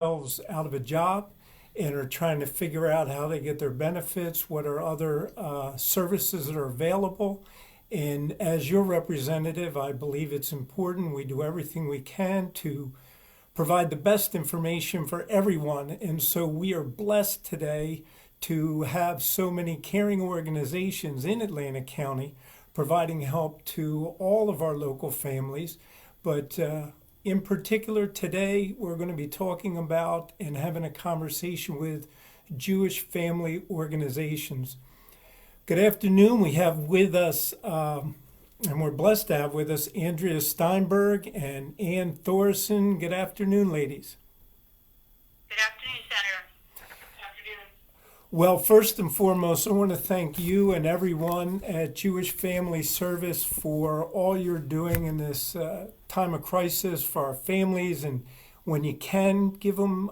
themselves out of a job and are trying to figure out how they get their benefits, what are other services that are available. And as your representative, I believe it's important we do everything we can to provide the best information for everyone. And so we are blessed today to have so many caring organizations in Atlantic County providing help to all of our local families. But in particular, today we're going to be talking about and having a conversation with Jewish family organizations. Good afternoon. We have with us, and we're blessed to have with us, Andrea Steinberg and Ann Thorson. Good afternoon, ladies. Good afternoon, Senator. Good afternoon. Well, first and foremost, I want to thank you and everyone at Jewish Family Service for all you're doing in this time of crisis for our families. And when you can, give them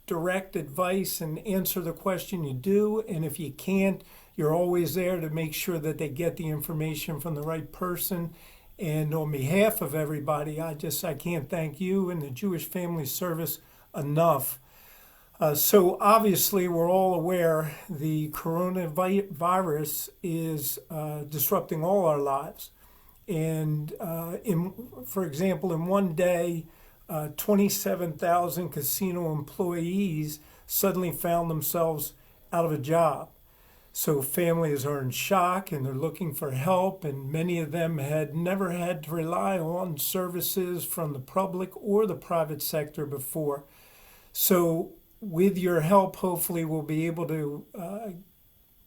direct advice and answer the question, you do. And if you can't, you're always there to make sure that they get the information from the right person. And on behalf of everybody, I can't thank you and the Jewish Family Service enough. So obviously, we're all aware the coronavirus is disrupting all our lives. And for example, in one day, 27,000 casino employees suddenly found themselves out of a job. So families are in shock and they're looking for help, and many of them had never had to rely on services from the public or the private sector before. So with your help, hopefully we'll be able to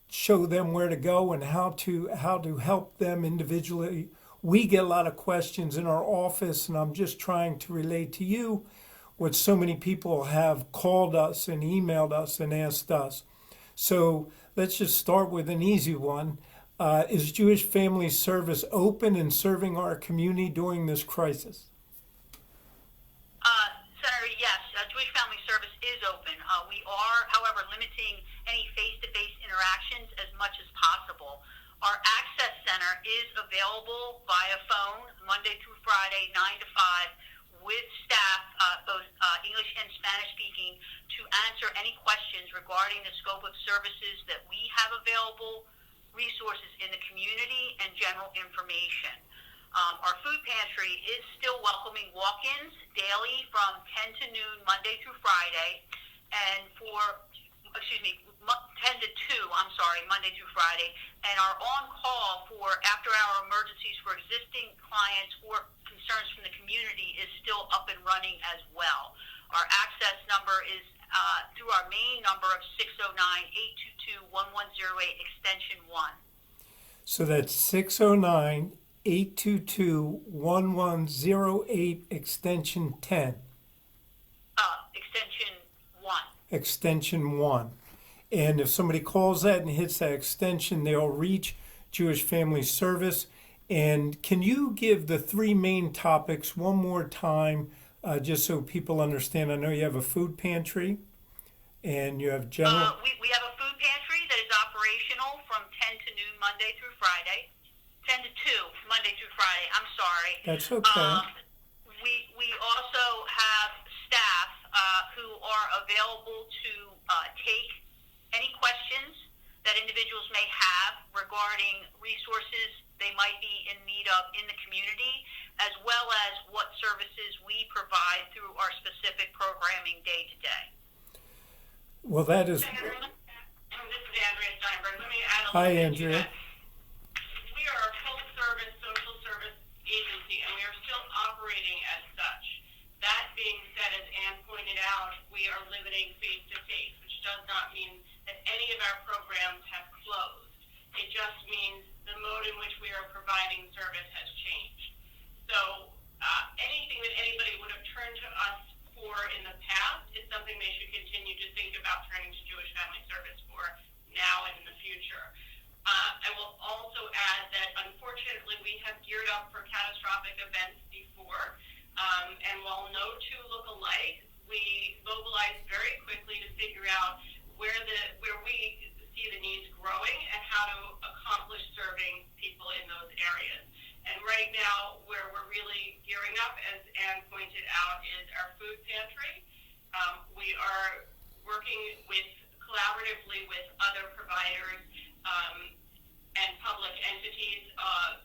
show them where to go and how to help them individually. We get a lot of questions in our office, and I'm just trying to relate to you what so many people have called us and emailed us and asked us. So let's just start with an easy one. Is Jewish Family Service open and serving our community during this crisis? Senator, yes, Jewish Family Service is open. We are, however, limiting any face-to-face interactions as much as possible. Our Access Center is available via phone Monday through Friday, 9 to 5, with staff, both English and Spanish speaking, to answer any questions regarding the scope of services that we have available, resources in the community, and general information. Our food pantry is still welcoming walk-ins daily from 10 to noon, Monday through Friday, and 10 to 2, Monday through Friday, and our on-call for after-hour emergencies for existing clients or concerns from the community is still up and running as well. Our access number is through our main number of 609-822-1108, extension 1. So that's 609-822-1108, extension 10. Extension 1. Extension 1. And if somebody calls that and hits that extension, they'll reach Jewish Family Service. And can you give the three main topics one more time, just so people understand? I know you have a food pantry and you have general... We have a food pantry that is operational from 10 to noon, Monday through Friday. 10 to 2, Monday through Friday. I'm sorry. That's okay. We also have staff who are available to take any questions that individuals may have regarding resources they might be in need of in the community, as well as what services we provide through our specific programming day to day. Well, that is... Senator, this is Andrea Steinberg. Let me add a Hi, little bit Andrea. to that. We are a full-service social service agency, and we are still operating as such. That being said, as Ann pointed out, we are limiting face-to-face, which does not mean that any of our programs have closed. It just means the mode in which we are providing service has changed. So anything that anybody would have turned to us for in the past is something they should continue to think about turning to Jewish Family Service for now and in the future. I will also add that unfortunately we have geared up for catastrophic events before, and while no two look alike, we mobilized very quickly to figure out where we see the needs growing and how to accomplish serving people in those areas. And working collaboratively with other providers and public entities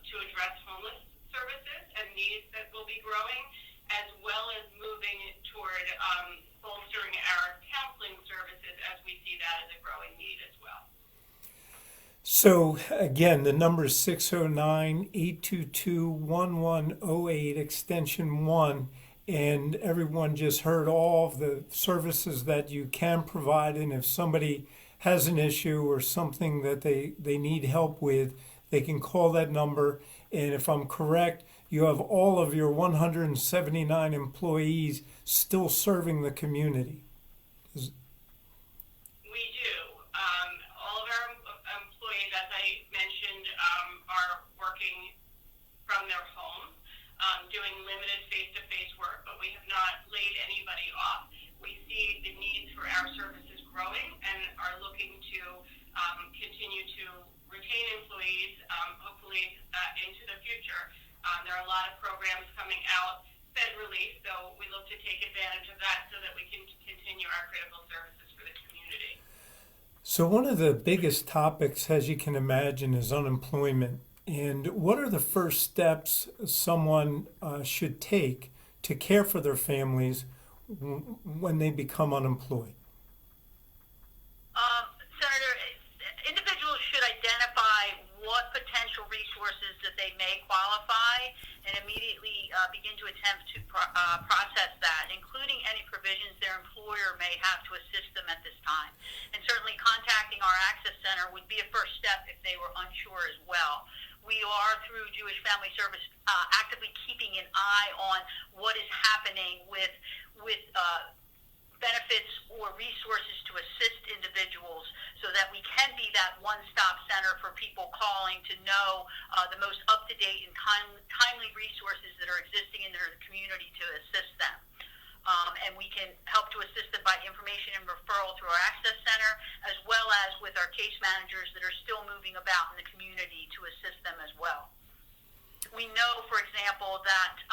to address homeless services and needs that will be growing, as well as moving toward bolstering our counseling services as we see that as a growing need as well. So again, the number is 609-822-1108, extension 1, and everyone just heard all of the services that you can provide, and if somebody has an issue or something that they need help with, they can call that number. And if I'm correct, you have all of your 179 employees still serving the community. We do. All of our employees, as I mentioned, are working from their homes, doing limited face-to-face work, but we have not laid anybody off. We see the needs for our services growing and are looking to continue to retain employees, hopefully into the future. There are a lot of programs coming out federally, so we look to take advantage of that so that we can continue our critical services for the community. So one of the biggest topics, as you can imagine, is unemployment. And what are the first steps someone should take to care for their families when they become unemployed? Senator, individuals should identify what potential resources that they may qualify and immediately begin to attempt to process that, including any provisions their employer may have to assist them at this time. And certainly contacting our Access Center would be a first step if they were unsure as well. We are, through Jewish Family Service, actively keeping an eye on what is happening with benefits or resources to assist individuals so that we can be that one-stop center for people calling to know the most up-to-date and timely resources that are existing in their community to assist them. And we can help to assist them by information and referral through our Access Center, as well as with our case managers that are still moving about in the community to assist them as well. We know, for example, that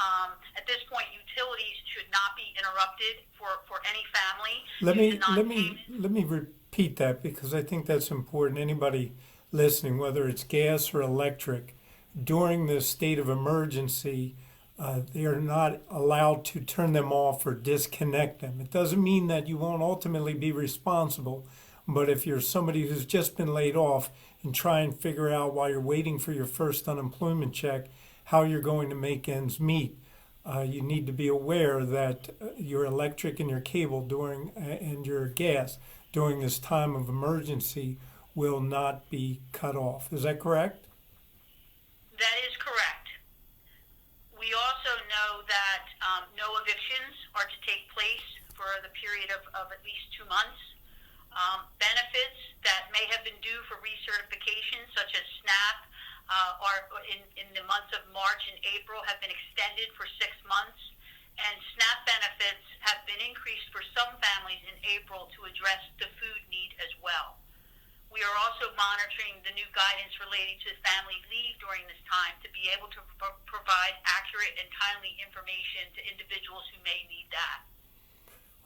at this point, utilities should not be interrupted for any family. Let me repeat that, because I think that's important. Anybody listening, whether it's gas or electric, during this state of emergency, they are not allowed to turn them off or disconnect them. It doesn't mean that you won't ultimately be responsible, but if you're somebody who's just been laid off and try and figure out while you're waiting for your first unemployment check how you're going to make ends meet, you need to be aware that your electric and your cable and your gas during this time of emergency will not be cut off. Is that correct? That is correct. We also know that no evictions are to take place for the period of at least 2 months. Benefits that may have been due for recertification, such as SNAP, are in the months of March and April have been extended for 6 months, and SNAP benefits have been increased for some families in April to address the food need as well. We are also monitoring the new guidance related to family leave during this time to be able to provide accurate and timely information to individuals who may need that.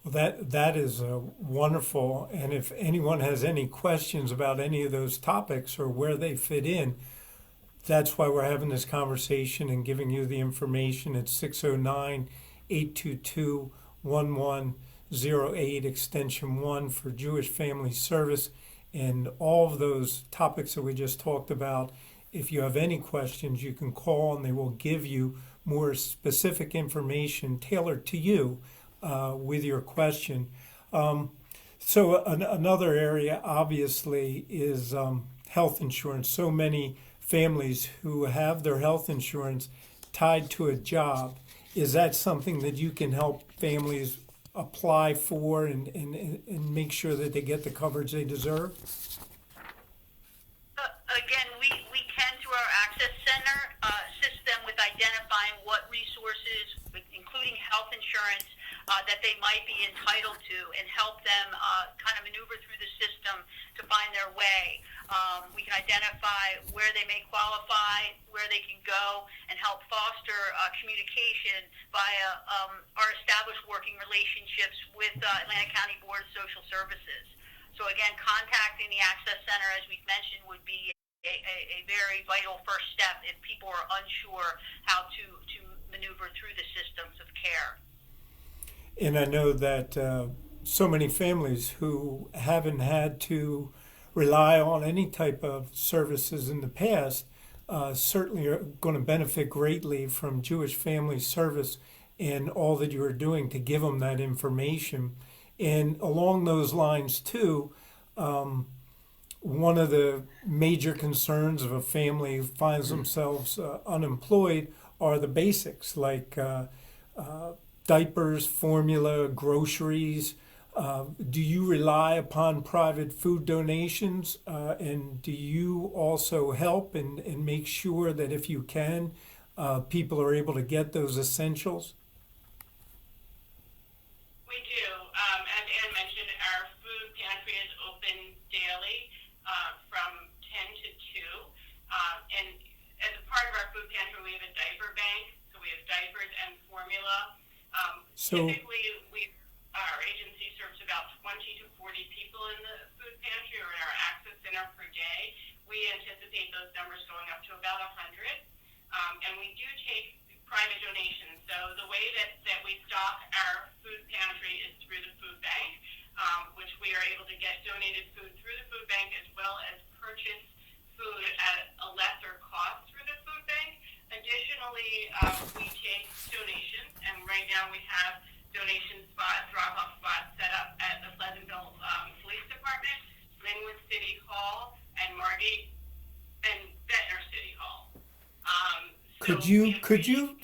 Well, that is wonderful. And if anyone has any questions about any of those topics or where they fit in, that's why we're having this conversation and giving you the information at 609-822-1108, extension 1 for Jewish Family Service. And all of those topics that we just talked about, if you have any questions, you can call and they will give you more specific information tailored to you with your question. So another area, obviously, is health insurance. So many families who have their health insurance tied to a job. Is that something that you can help families apply for and make sure that they get the coverage they deserve? Again, we can, through our Access Center, assist them with identifying what resources, including health insurance, that they might be entitled to and help them kind of maneuver through the system to find their way. We can identify where they may qualify, where they can go, and help foster communication via our established working relationships with Atlantic County Board of Social Services. So again, contacting the Access Center, as we've mentioned, would be a very vital first step if people are unsure how to maneuver through the systems of care. And I know that so many families who haven't had to rely on any type of services in the past certainly are going to benefit greatly from Jewish Family Service and all that you are doing to give them that information. And along those lines, too, one of the major concerns of a family who finds themselves unemployed are the basics like diapers, formula, groceries. Do you rely upon private food donations? And do you also help and make sure that if you can, people are able to get those essentials? We do. As Ann mentioned, our food pantry is open daily from 10 to 2. And as a part of our food pantry, we have a diaper bank. So we have diapers and formula. Typically, our agency serves about 20 to 40 people in the food pantry or in our access center per day. We anticipate those numbers going up to about 100. And we do take private donations. So the way that we stock our food pantry is through the food bank, which we are able to get donated food through the food bank as well as purchase food at a lesser cost through the food bank. Additionally, we take donations, and right now we have donation spots, drop-off spots set up at the Pleasantville Police Department, Linwood City Hall, and Margate and Ventnor City Hall. Could you,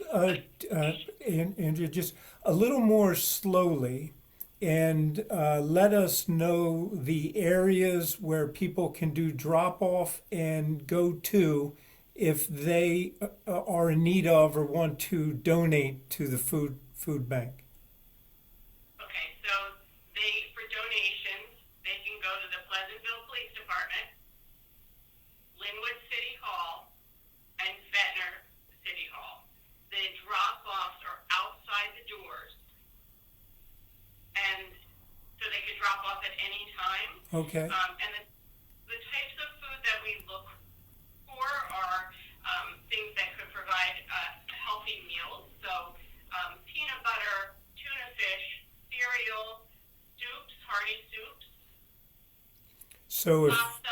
Andrea, just a little more slowly and let us know the areas where people can do drop off and go to if they are in need of or want to donate to the food bank? Okay, so for donations, they can go to the Pleasantville Police Department, Linwood City Hall, and Ventnor City Hall. The drop-offs are outside the doors, and so they can drop off at any time. Okay. And the types of food that we look for are things that could provide healthy meals. So peanut butter, tuna fish, cereal, soups, hearty soups, So if pasta.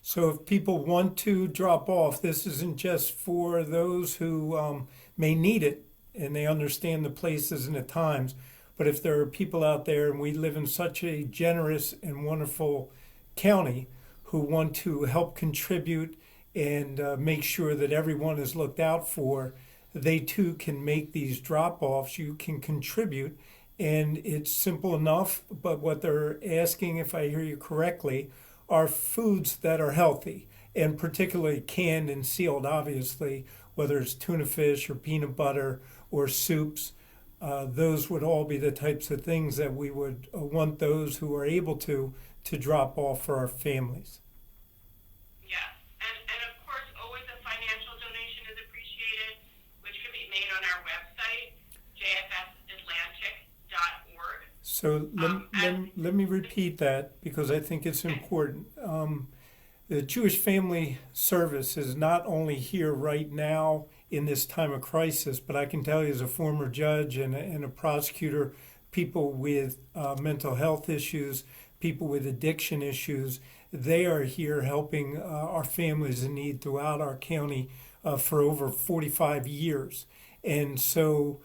So if people want to drop off, this isn't just for those who may need it and they understand the places and the times, but if there are people out there, and we live in such a generous and wonderful county, who want to help contribute and make sure that everyone is looked out for, they too can make these drop-offs. You can contribute, and it's simple enough, but what they're asking, if I hear you correctly, are foods that are healthy, and particularly canned and sealed, obviously, whether it's tuna fish or peanut butter or soups. Those would all be the types of things that we would want those who are able to drop off for our families. Yes, and of course, always a financial donation is appreciated, which can be made on our website, jfsatlantic.org. So let me repeat that because I think it's important. The Jewish Family Service is not only here right now in this time of crisis, but I can tell you as a former judge and a prosecutor, people with mental health issues, people with addiction issues, they are here helping our families in need throughout our county for over 45 years. And so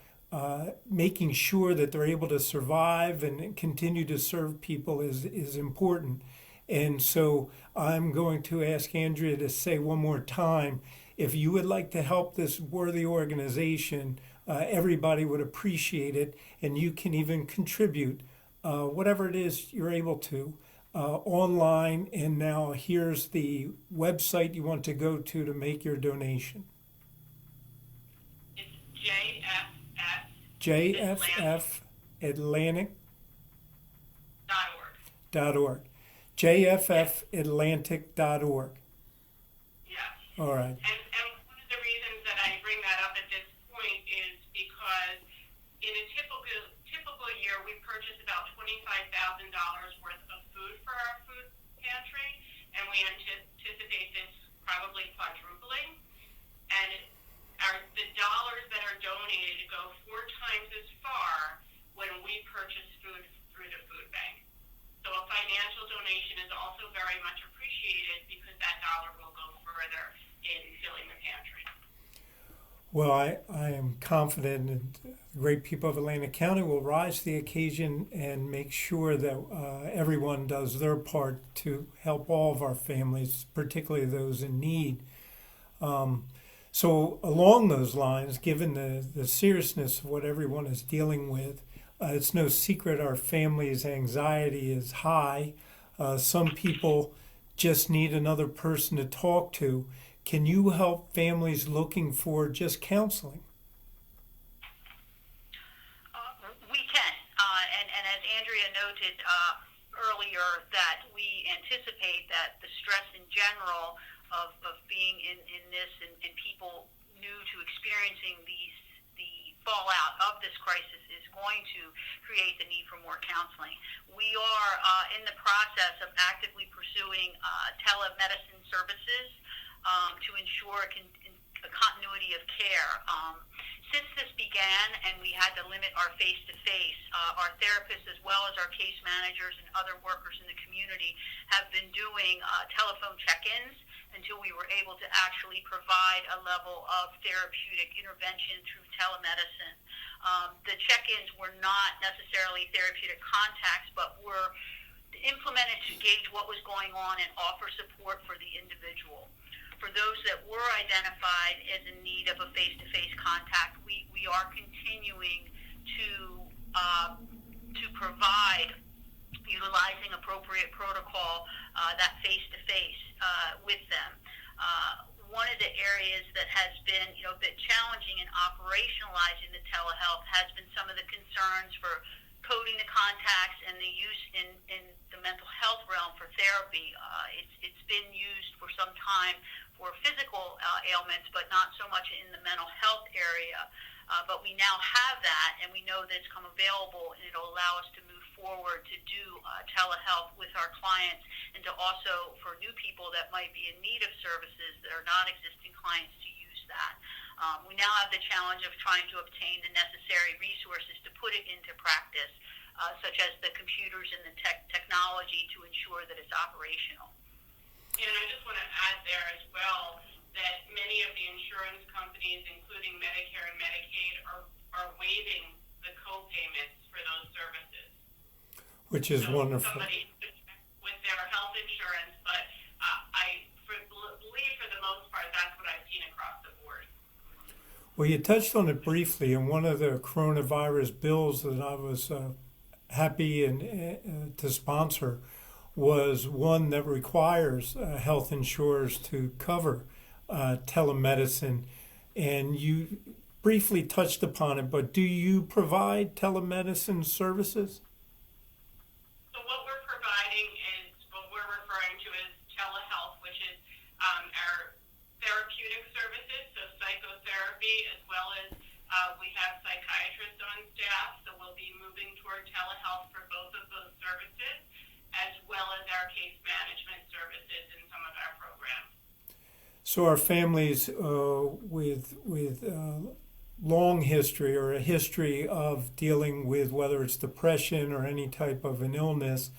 making sure that they're able to survive and continue to serve people is important. And so I'm going to ask Andrea to say one more time, if you would like to help this worthy organization, everybody would appreciate it, and you can even contribute whatever it is you're able to online. And now here's the website you want to go to make your donation. It's JFS jffatlantic.org. jffatlantic.org. Yes. All right. And one of the reasons that I bring that up at this point is because in a typical year, we purchase about $25,000 worth of food for our food pantry, and we anticipate this probably quadrupling. And the dollars that are donated go 4 times as far when we purchase food through the food bank. So a financial donation is also very much appreciated because that dollar will go further in filling the pantry. Well, I am confident that the great people of Atlantic County will rise to the occasion and make sure that everyone does their part to help all of our families, particularly those in need. So along those lines, given the seriousness of what everyone is dealing with, it's no secret our family's anxiety is high. Some people just need another person to talk to. Can you help families looking for just counseling? We can. And as Andrea noted earlier, that we anticipate that the stress in general of being in this and people new to experiencing the fallout of this crisis is going to create the need for more counseling. We are in the process of actively pursuing telemedicine services to ensure a continuity of care. Since this began and we had to limit our face-to-face, our therapists as well as our case managers and other workers in the community have been doing telephone check-ins until we were able to actually provide a level of therapeutic intervention through telemedicine. The check-ins were not necessarily therapeutic contacts, but were implemented to gauge what was going on and offer support for the individual. For those that were identified as in need of a face-to-face contact, we are continuing to provide, utilizing appropriate protocol, that face-to-face with them. One of the areas that has been a bit challenging in operationalizing the telehealth has been some of the concerns for coding the contacts and the use in the mental health realm for therapy. It's been used for some time for physical ailments, but not so much in the mental health area. But we now have that, and we know that it's come available, and it'll allow us to move forward to do telehealth with our clients, and to also, for new people that might be in need of services that are not existing clients, to use that. We now have the challenge of trying to obtain the necessary resources to put it into practice, such as the computers and the technology to ensure that it's operational. And I just want to add there as well that many of the insurance companies, including Medicare and Medicaid, are waiving the co-payments for those services. Which is so wonderful. Somebody with their health insurance, but I believe for the most part that's what I've seen across the board. Well, you touched on it briefly, and one of the coronavirus bills that I was happy to sponsor was one that requires health insurers to cover telemedicine. And you briefly touched upon it, but do you provide telemedicine services? So what we're providing is what we're referring to as telehealth, which is our therapeutic services, so psychotherapy, as well as we have psychiatrists on staff, so we'll be moving toward telehealth for both of those services, as well as our case management services in some of our programs. So our families with long history or a history of dealing with whether it's depression or any type of an illness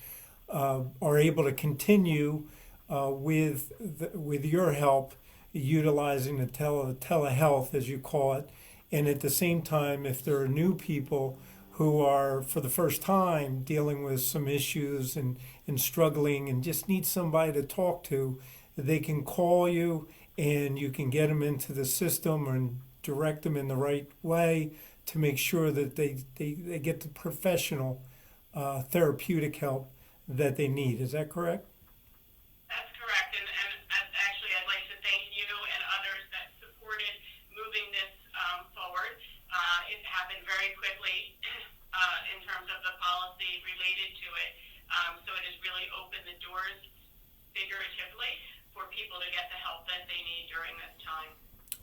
are able to continue with your help utilizing the telehealth, as you call it, and at the same time, if there are new people who are for the first time dealing with some issues and struggling and just need somebody to talk to, they can call you and you can get them into the system and direct them in the right way to make sure that they get the professional therapeutic help that they need. Is that correct? That's correct. And actually, I'd like to thank you and others that supported moving this forward. It happened very quickly. doors figuratively for people to get the help that they need during this time.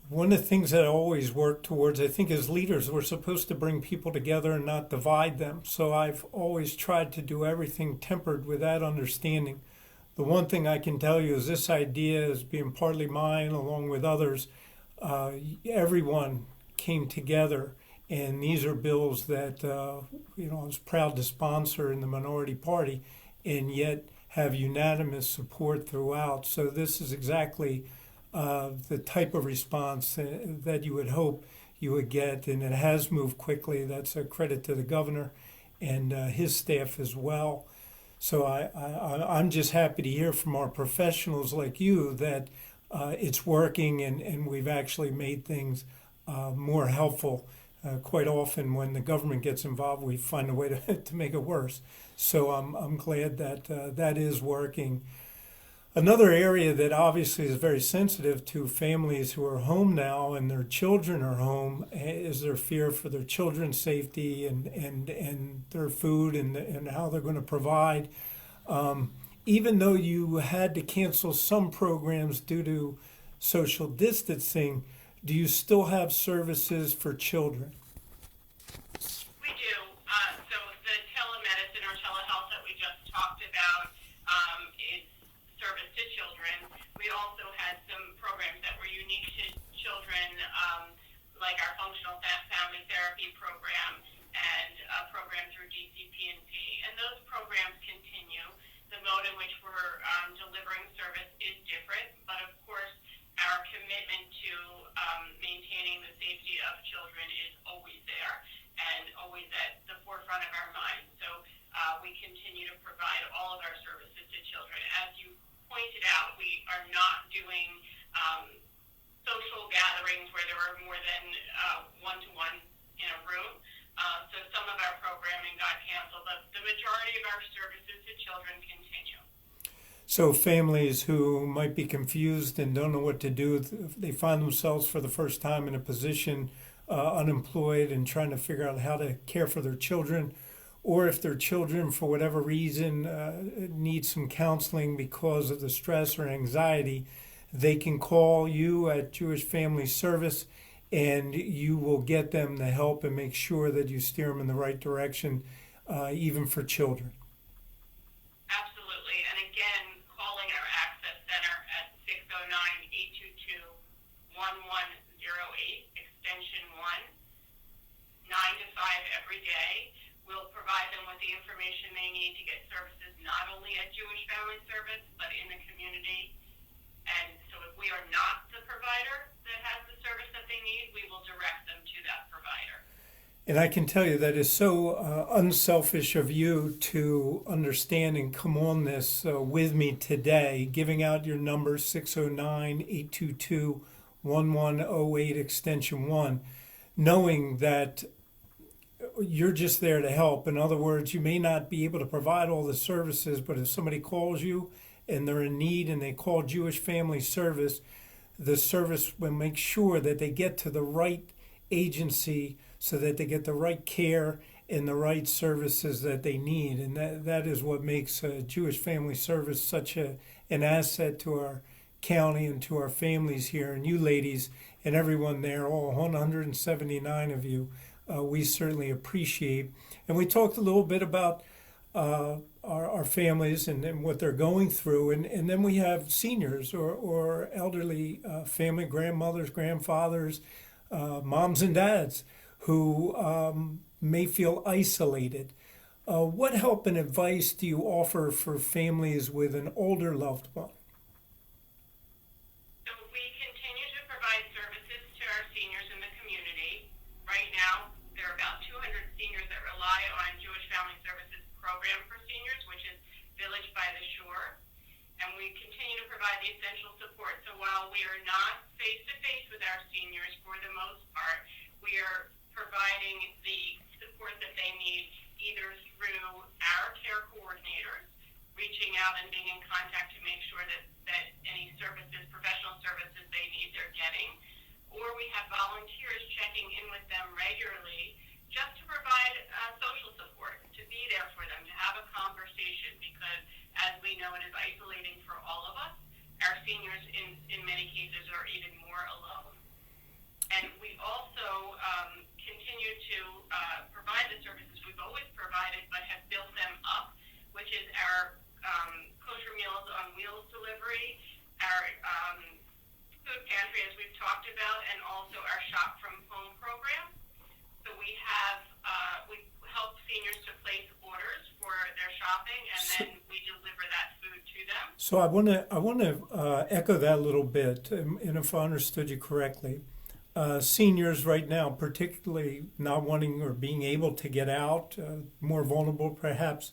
One of the things that I always work towards, I think as leaders, we're supposed to bring people together and not divide them. So I've always tried to do everything tempered with that understanding. The one thing I can tell you is this idea is being partly mine along with others. Everyone came together, and these are bills that I was proud to sponsor in the minority party, and yet have unanimous support throughout. So this is exactly the type of response that you would hope you would get, and it has moved quickly. That's a credit to the governor and his staff as well. So I'm just happy to hear from our professionals like you that it's working, and we've actually made things more helpful. Quite often when the government gets involved, we find a way to make it worse. So I'm glad that that is working. Another area that obviously is very sensitive to families who are home now and their children are home is their fear for their children's safety and their food and how they're going to provide. Even though you had to cancel some programs due to social distancing, do you still have services for children? We do. So the telemedicine or telehealth that we just talked about is service to children. We also had some programs that were unique to children, like our functional family therapy program and a program through DCP&P. And those programs continue. The mode in which we're delivering service is different, but of course our commitment to maintaining the safety of children is always there and always at the forefront of our minds. So we continue to provide all of our services to children. As you pointed out, we are not doing social gatherings where there are more than one-to-one in a room. So some of our programming got canceled, but the majority of our services to children continue. So families who might be confused and don't know what to do, they find themselves for the first time in a position unemployed and trying to figure out how to care for their children, or if their children for whatever reason need some counseling because of the stress or anxiety, they can call you at Jewish Family Service and you will get them the help and make sure that you steer them in the right direction, even for children. Absolutely. And again, calling our Access Center at 609-822-1108, extension 1, 9 to 5 every day. We'll provide them with the information they need to get services not only at Jewish Family Service, but in the community. And so if we are not the provider that has the service that they need, we will direct them to that provider. And I can tell you that is so unselfish of you to understand and come on this with me today, giving out your number 609-822-1108 extension 1, knowing that you're just there to help. In other words, you may not be able to provide all the services, but if somebody calls you and they're in need and they call Jewish Family Service, the service will make sure that they get to the right agency so that they get the right care and the right services that they need. And that is what makes Jewish Family Service such an asset to our county and to our families here. And you ladies and everyone there, all 179 of you, we certainly appreciate. And we talked a little bit about our families and what they're going through. And then we have seniors or elderly family, grandmothers, grandfathers, moms and dads who may feel isolated. What help and advice do you offer for families with an older loved one? So we continue to provide services to our seniors in the community. Right now, there are about 200 seniors that rely on Jewish Family Services program for seniors, which is Village by the Shore. And we continue to provide the essential support. So while we are not face-to-face with our seniors for the most part, we are providing the support that they need either through our care coordinators, reaching out and being in contact to make sure that any services, professional services they need, they're getting, or we have volunteers checking in with them regularly just to provide social support, to be there for them, to have a conversation, because as we know, it is isolating for all of us. Our seniors, in many cases, are even more alone. And we also continue to provide the services we've always provided, but have built them up, which is our kosher meals on wheels delivery, our food pantry, as we've talked about, and also our shop from home program. So we have we help seniors to place orders for their shopping, and then we deliver that food to them. So I want to echo that a little bit, and if I understood you correctly, seniors right now, particularly not wanting or being able to get out, more vulnerable perhaps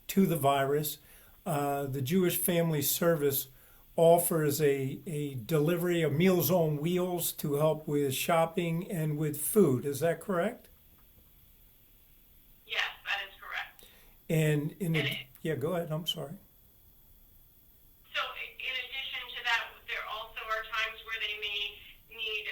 to the virus, the Jewish Family Service offers a delivery of Meals on Wheels to help with shopping and with food. Is that correct? Yes, that is correct. And yeah, go ahead. I'm sorry. So in addition to that, there also are times where they may need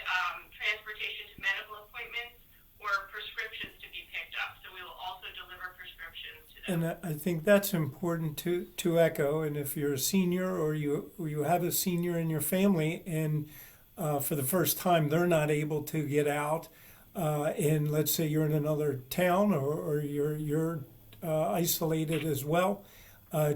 transportation to medical appointments or prescriptions to be picked up. So we will also deliver prescriptions to them. And I think that's important to echo. And if you're a senior or you have a senior in your family and for the first time they're not able to get out, and let's say you're in another town or you're isolated as well,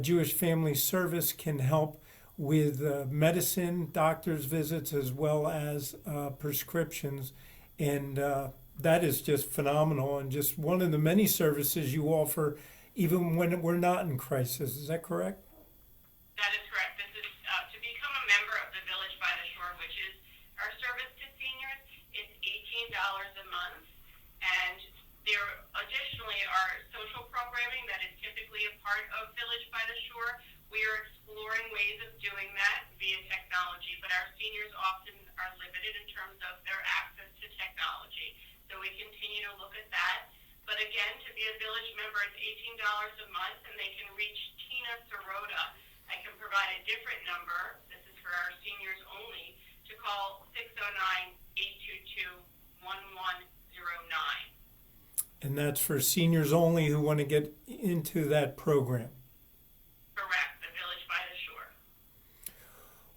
Jewish Family Service can help with medicine, doctor's visits, as well as prescriptions. And that is just phenomenal and just one of the many services you offer even when we're not in crisis. Is that correct? That is correct. This is to become a member of the Village by the Shore, which is our service to seniors. It's $18 a month, and there additionally are social programming that is typically a part of Village by the Shore. We are exploring ways of doing that via technology, but our seniors often are limited in terms of their access to technology. So we continue to look at that. But again, to be a Village member, it's $18 a month, and they can reach Tina Sirota. I can provide a different number. This is for our seniors only, to call 609-822-1109. And that's for seniors only who want to get into that program. Correct, the Village by the Shore.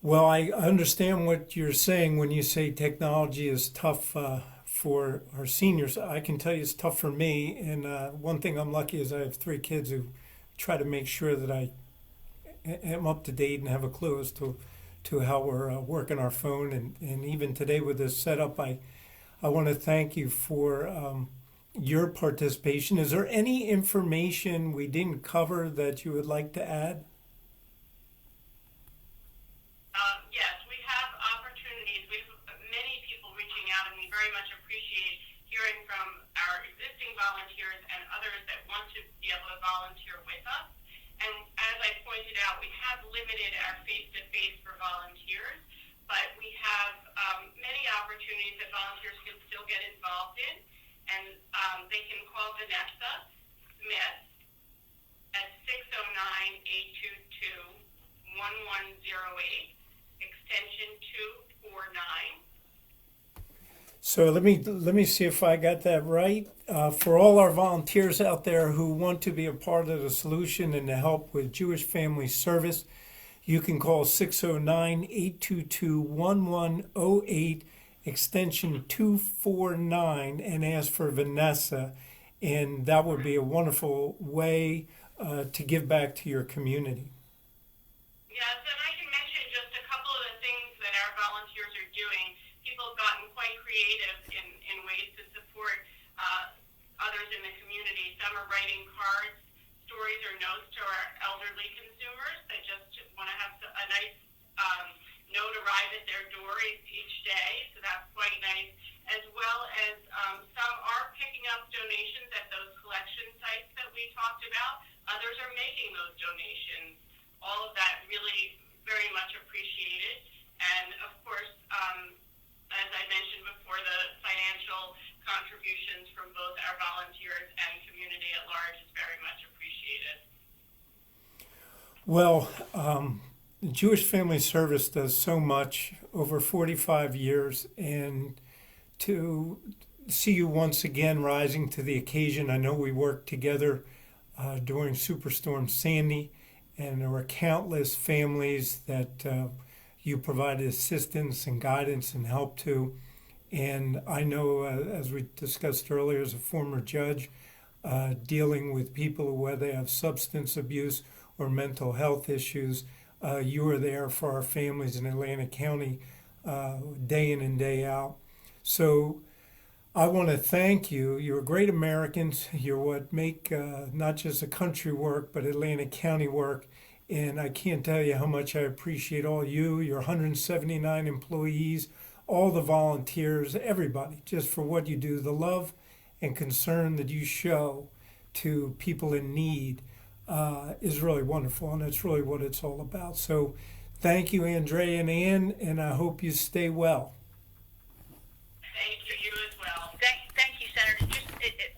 Well, I understand what you're saying when you say technology is tough for our seniors. I can tell you it's tough for me. And one thing I'm lucky is I have 3 kids who try to make sure that I am up to date and have a clue as to how we're working our phone. And even today with this setup, I want to thank you for your participation. Is there any information we didn't cover that you would like to add? Yes, we have opportunities. We have many people reaching out, and we very much appreciate hearing from our existing volunteers and others that want to be able to volunteer with us. And as I pointed out, we have limited our face-to-face for volunteers, but we have many opportunities that volunteers can still get involved in. And they can call Vanessa Smith at 609-822-1108, extension 249. So let me see if I got that right. For all our volunteers out there who want to be a part of the solution and to help with Jewish Family Service, you can call 609-822-1108, extension 249, and ask for Vanessa. And that would be a wonderful way to give back to your community. Yes, and I can mention just a couple of the things that our volunteers are doing. People have gotten quite creative in ways to support others in the community. Some are writing cards, stories, or notes to our elderly consumers that just want to have a nice note arrive at their door each day, so that's quite nice. As well as some are picking up donations at those collection sites that we talked about. Others are making those donations. All of that really very much appreciated. And of course, as I mentioned before, the financial contributions from both our volunteers and community at large is very much appreciated. Well, the Jewish Family Service does so much over 45 years, and to see you once again rising to the occasion. I know we worked together during Superstorm Sandy, and there were countless families that you provided assistance and guidance and help to. And I know, as we discussed earlier, as a former judge, dealing with people whether they have substance abuse or mental health issues, you were there for our families in Atlantic County day in and day out. So I want to thank you. You're great Americans. You're what make not just the country work, but Atlantic County work. And I can't tell you how much I appreciate all you, your 179 employees, all the volunteers, everybody, just for what you do, the love and concern that you show to people in need is really wonderful, and it's really what it's all about. So thank you, Andrea and Ann, and I hope you stay well. Thank you, you as well. Thank you, Senator. Just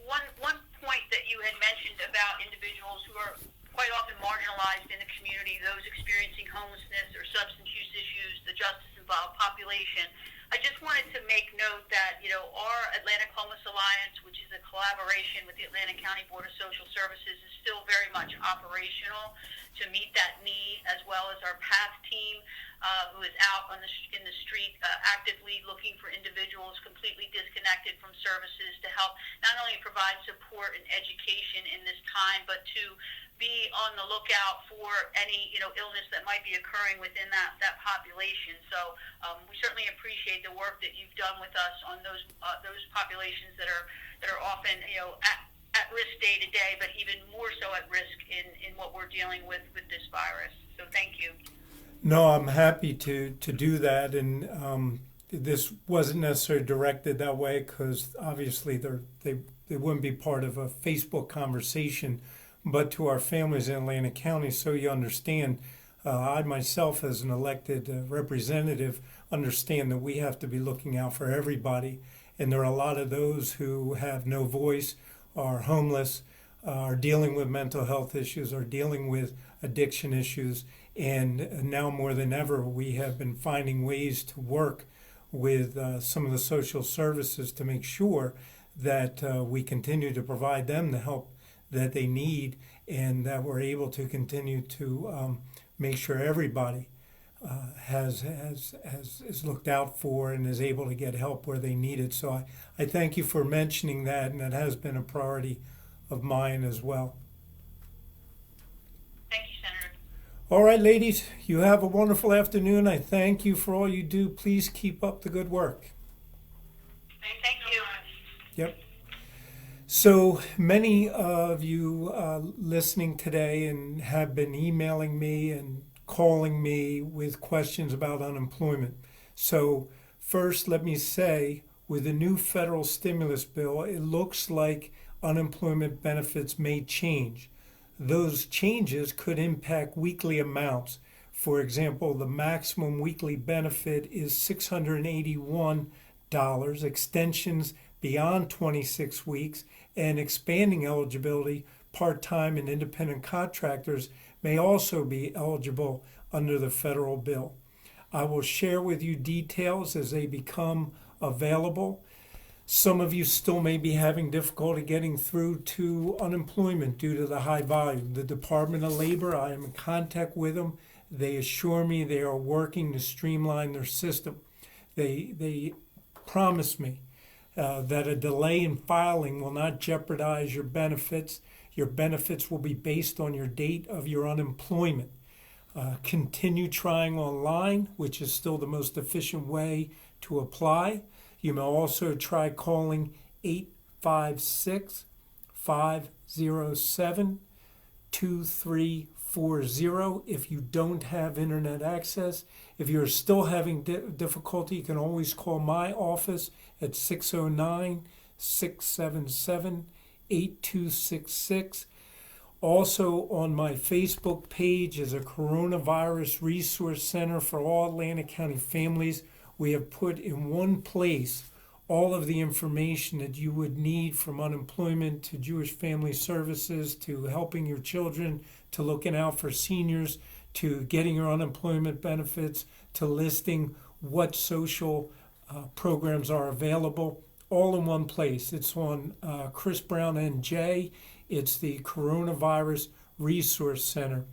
one point that you had mentioned about individuals who are quite often marginalized in the community, those experiencing homelessness or substance use issues, the justice-involved population. I just wanted to make note that, our Atlantic Homeless Alliance, which is a collaboration with the Atlantic County Board of Social Services, is still very much operational to meet that need, as well as our PATH team, who is out in the street actively looking for individuals completely disconnected from services to help not only provide support and education in this time, but to be on the lookout for any illness that might be occurring within that population. So we certainly appreciate the work that you've done with us on those populations that are often at risk day to day, but even more so at risk in what we're dealing with this virus. So thank you. No, I'm happy to do that, and this wasn't necessarily directed that way because obviously they wouldn't be part of a Facebook conversation, but to our families in Atlantic County, so you understand, I myself as an elected representative understand that we have to be looking out for everybody, and there are a lot of those who have no voice, are homeless, are dealing with mental health issues, are dealing with addiction issues, and now more than ever we have been finding ways to work with some of the social services to make sure that we continue to provide them the help that they need, and that we're able to continue to make sure everybody is looked out for and is able to get help where they need it. So I thank you for mentioning that, and that has been a priority of mine as well. Thank you, Senator. All right, ladies, you have a wonderful afternoon. I thank you for all you do. Please keep up the good work. Thank you so much. Yep. So many of you listening today and have been emailing me and calling me with questions about unemployment. So first, let me say, with the new federal stimulus bill, it looks like unemployment benefits may change. Those changes could impact weekly amounts. For example, the maximum weekly benefit is $681. Extensions beyond 26 weeks and expanding eligibility, part-time and independent contractors may also be eligible under the federal bill. I will share with you details as they become available. Some of you still may be having difficulty getting through to unemployment due to the high volume. The Department of Labor, I am in contact with them. They assure me they are working to streamline their system. They promise me that a delay in filing will not jeopardize your benefits. Your benefits will be based on your date of your unemployment. Continue trying online, which is still the most efficient way to apply. You may also try calling 856-507-2340 if you don't have internet access. If you're still having difficulty, you can always call my office at 609-677-8266. Also on my Facebook page is a coronavirus resource center for all Atlantic County families. We have put in one place all of the information that you would need, from unemployment to Jewish Family Services to helping your children to looking out for seniors to getting your unemployment benefits to listing what social programs are available, all in one place. It's on Chris Brown NJ. It's the Coronavirus Resource Center.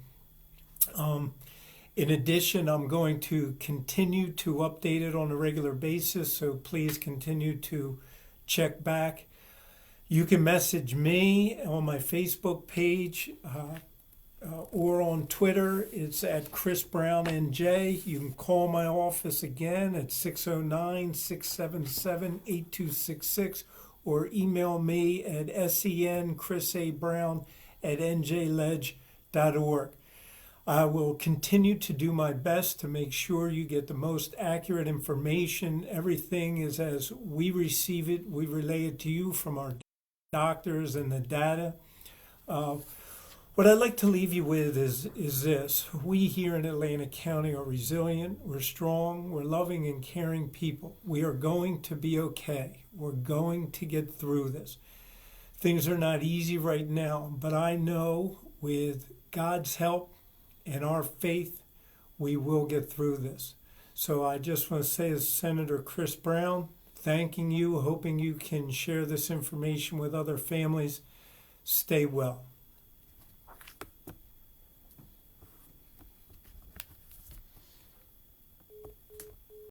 In addition, I'm going to continue to update it on a regular basis, so please continue to check back. You can message me on my Facebook page or on Twitter. It's at Chris Brown NJ. You can call my office again at 609-677-8266 or email me at senchrissabrown@njledge.org. I will continue to do my best to make sure you get the most accurate information. Everything is as we receive it. We relay it to you from our doctors and the data. What I'd like to leave you with is this. We here in Atlantic County are resilient, we're strong, we're loving and caring people. We are going to be okay. We're going to get through this. Things are not easy right now, but I know with God's help and our faith, we will get through this. So I just want to say, as Senator Chris Brown, thanking you, hoping you can share this information with other families. Stay well.